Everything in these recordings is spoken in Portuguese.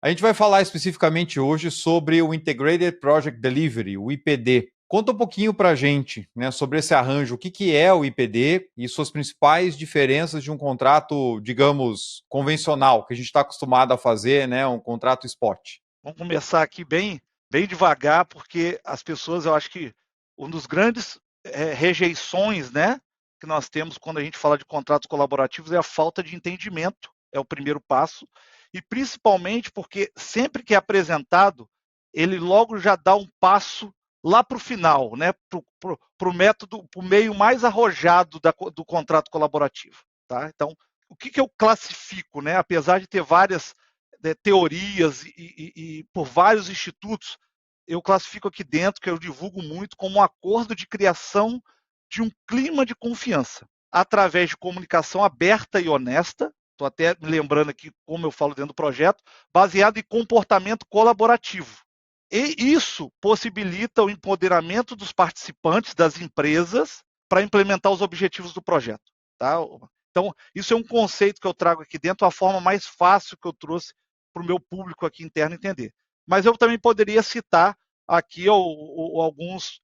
A gente vai falar especificamente hoje sobre o Integrated Project Delivery, o IPD. Conta um pouquinho para a gente, né, sobre esse arranjo, o que, que é o IPD e suas principais diferenças de um contrato, digamos, convencional, que a gente está acostumado a fazer, né, um contrato spot. Vamos começar aqui bem devagar, porque as pessoas, eu acho que um dos grandes rejeições, né, que nós temos quando a gente fala de contratos colaborativos é a falta de entendimento, é o primeiro passo, e principalmente porque sempre que é apresentado, ele logo já dá um passo lá para o final, né, para o método, para o meio mais arrojado do contrato colaborativo. Tá? Então, o que eu classifico, né, apesar de ter várias teorias e por vários institutos, eu classifico aqui dentro, que eu divulgo muito, como um acordo de criação de um clima de confiança, através de comunicação aberta e honesta, estou até me lembrando aqui como eu falo dentro do projeto, baseado em comportamento colaborativo. E isso possibilita o empoderamento dos participantes das empresas para implementar os objetivos do projeto. Tá? Então, isso é um conceito que eu trago aqui dentro, a forma mais fácil que eu trouxe para o meu público aqui interno entender. Mas eu também poderia citar aqui alguns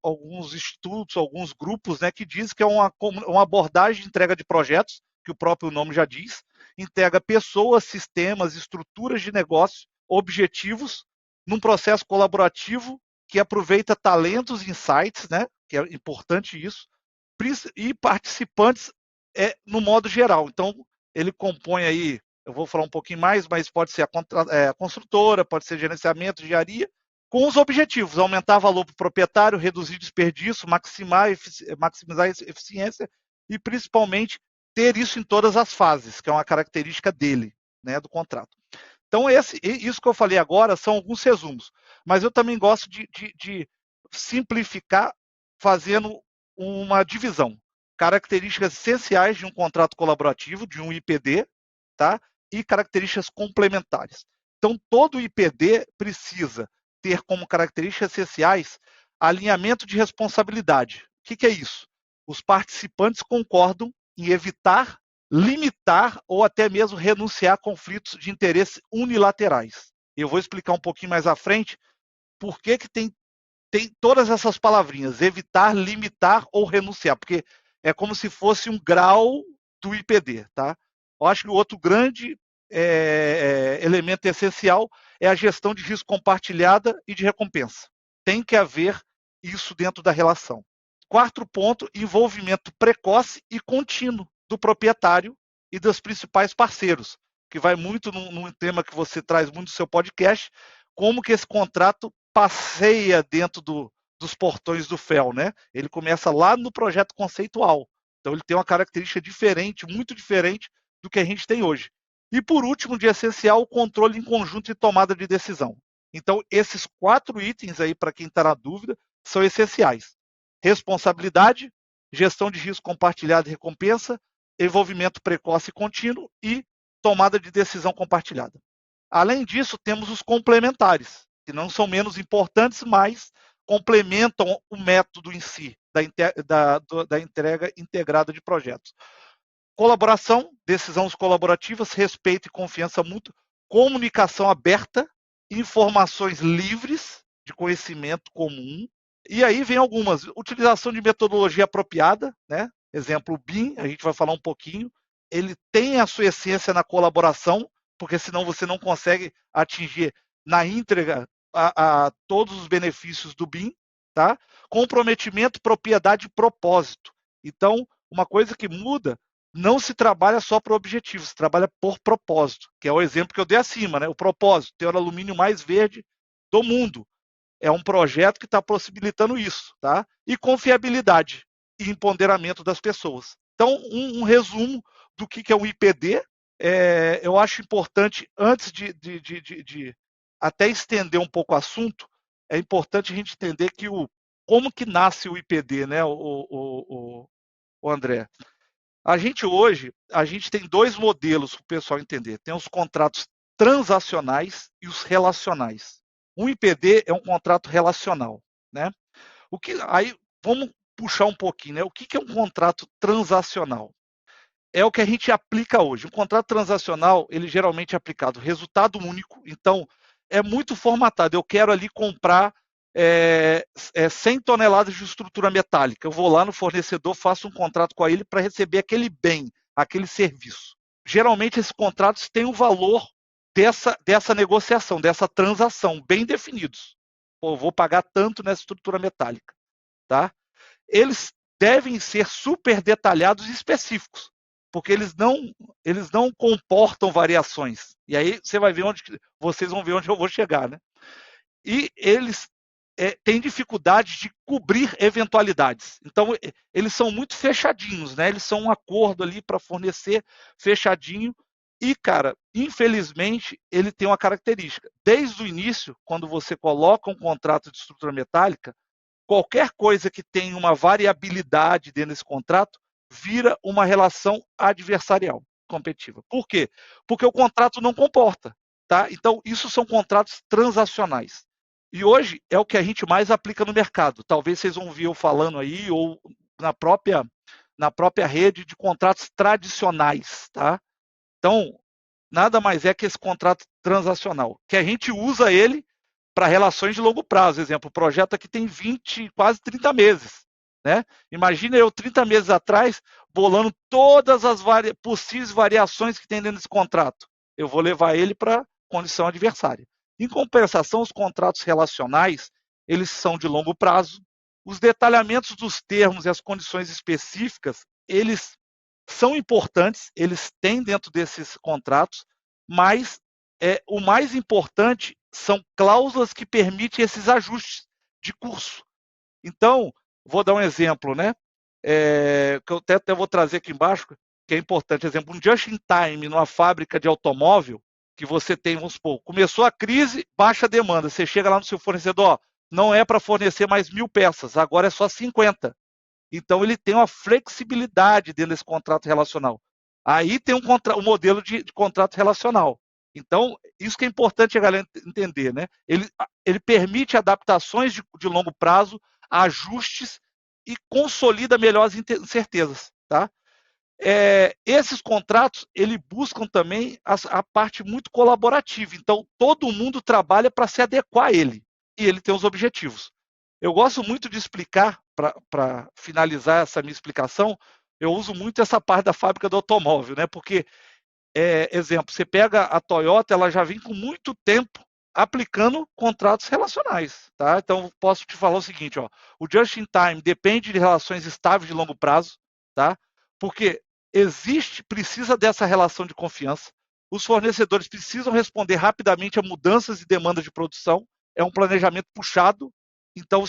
institutos, alguns grupos, né, que dizem que é uma abordagem de entrega de projetos, que o próprio nome já diz, integra pessoas, sistemas, estruturas de negócio, objetivos, num processo colaborativo que aproveita talentos e insights, né, que é importante isso, e participantes no modo geral. Então, ele compõe aí, eu vou falar um pouquinho mais, mas pode ser a construtora, pode ser gerenciamento, engenharia, com os objetivos: aumentar valor para o proprietário, reduzir desperdício, maximizar a eficiência e, principalmente, ter isso em todas as fases, que é uma característica dele, né, do contrato. Então, isso que eu falei agora são alguns resumos, mas eu também gosto de simplificar fazendo uma divisão. Características essenciais de um contrato colaborativo, de um IPD, tá? E características complementares. Então, todo IPD precisa ter como características essenciais alinhamento de responsabilidade. O que é isso? Os participantes concordam em evitar, limitar ou até mesmo renunciar a conflitos de interesse unilaterais. Eu vou explicar um pouquinho mais à frente por que tem todas essas palavrinhas: evitar, limitar ou renunciar, porque é como se fosse um grau do IPD. Tá? Eu acho que o outro grande elemento essencial é a gestão de risco compartilhada e de recompensa. Tem que haver isso dentro da relação. Quarto ponto: envolvimento precoce e contínuo do proprietário e dos principais parceiros, que vai muito num tema que você traz muito no seu podcast, como que esse contrato passeia dentro dos portões do FEL, né? Ele começa lá no projeto conceitual. Então ele tem uma característica diferente, muito diferente do que a gente tem hoje. E por último, de essencial, o controle em conjunto e tomada de decisão. Então esses 4 itens aí, para quem está na dúvida, são essenciais: responsabilidade, gestão de risco compartilhado e recompensa, envolvimento precoce e contínuo e tomada de decisão compartilhada. Além disso, temos os complementares, que não são menos importantes, mas complementam o método em si da entrega integrada de projetos. Colaboração, decisões colaborativas, respeito e confiança mútua, comunicação aberta, informações livres de conhecimento comum. E aí vem algumas: utilização de metodologia apropriada, né? Exemplo, o BIM, a gente vai falar um pouquinho. Ele tem a sua essência na colaboração, porque senão você não consegue atingir na íntegra a todos os benefícios do BIM, tá? Comprometimento, propriedade e propósito. Então, uma coisa que muda: não se trabalha só por objetivo, se trabalha por propósito, que é o exemplo que eu dei acima, né? O propósito: ter o alumínio mais verde do mundo. É um projeto que está possibilitando isso, tá? E confiabilidade e empoderamento das pessoas. Então, um resumo do que é um IPD. Eu acho importante, antes de até estender um pouco o assunto, é importante a gente entender como que nasce o IPD, né, o André? A gente tem 2 modelos para o pessoal entender. Tem os contratos transacionais e os relacionais. Um IPD é um contrato relacional, né? Aí vamos puxar um pouquinho, né? O que é um contrato transacional? é o que a gente aplica hoje. Um contrato transacional, ele geralmente é aplicado resultado único, então é muito formatado. Eu quero ali comprar 100 toneladas de estrutura metálica. Eu vou lá no fornecedor, faço um contrato com ele para receber aquele bem, aquele serviço. Geralmente, esses contratos têm o valor dessa negociação, dessa transação, bem definidos. Pô, eu vou pagar tanto nessa estrutura metálica. Tá? Eles devem ser super detalhados e específicos, porque eles não comportam variações. E aí vocês vão ver onde eu vou chegar, né? E eles têm dificuldade de cobrir eventualidades. Então, eles são muito fechadinhos, né? Eles são um acordo ali para fornecer fechadinho. E, cara, infelizmente, ele tem uma característica. Desde o início, quando você coloca um contrato de estrutura metálica, qualquer coisa que tenha uma variabilidade dentro desse contrato vira uma relação adversarial competitiva. Por quê? Porque o contrato não comporta. Tá? Então, isso são contratos transacionais. E hoje é o que a gente mais aplica no mercado. Talvez vocês vão ver eu falando aí, ou na própria rede de contratos tradicionais. Tá? Então, nada mais é que esse contrato transacional, que a gente usa ele para relações de longo prazo. Exemplo, o projeto aqui tem 20, quase 30 meses. Né? Imagina eu, 30 meses atrás, bolando todas as possíveis variações que tem dentro desse contrato. Eu vou levar ele para condição adversária. Em compensação, os contratos relacionais, eles são de longo prazo. Os detalhamentos dos termos e as condições específicas, eles são importantes, eles têm dentro desses contratos, mas o mais importante são cláusulas que permitem esses ajustes de curso. Então, vou dar um exemplo, né? Que eu até vou trazer aqui embaixo, que é importante. Exemplo, um just in time numa fábrica de automóvel, que você tem, vamos supor, começou a crise, baixa demanda. Você chega lá no seu fornecedor, ó, não é para fornecer mais 1.000 peças, agora é só 50. Então, ele tem uma flexibilidade dentro desse contrato relacional. Aí tem um modelo de contrato relacional. Então, isso que é importante a galera entender, né? Ele permite adaptações de longo prazo, ajustes e consolida melhor as incertezas, tá? Esses contratos, ele buscam também a parte muito colaborativa. Então, todo mundo trabalha para se adequar a ele. E ele tem os objetivos. Eu gosto muito de explicar, para finalizar essa minha explicação, eu uso muito essa parte da fábrica do automóvel, né? Porque, exemplo, você pega a Toyota, ela já vem com muito tempo aplicando contratos relacionais, tá? Então, posso te falar o seguinte, ó, o just in time depende de relações estáveis de longo prazo, tá? Porque precisa dessa relação de confiança, os fornecedores precisam responder rapidamente a mudanças e demandas de produção, é um planejamento puxado, então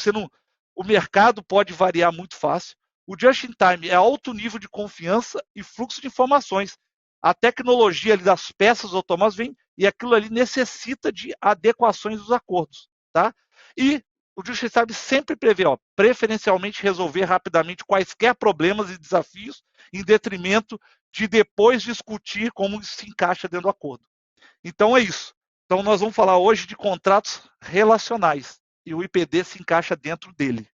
o mercado pode variar muito fácil. O just in time é alto nível de confiança e fluxo de informações. A tecnologia ali das peças automóveis vem e aquilo ali necessita de adequações dos acordos, tá? E o just in time sempre prevê, ó, preferencialmente resolver rapidamente quaisquer problemas e desafios, em detrimento de depois discutir como isso se encaixa dentro do acordo. Então é isso. Então nós vamos falar hoje de contratos relacionais e o IPD se encaixa dentro dele.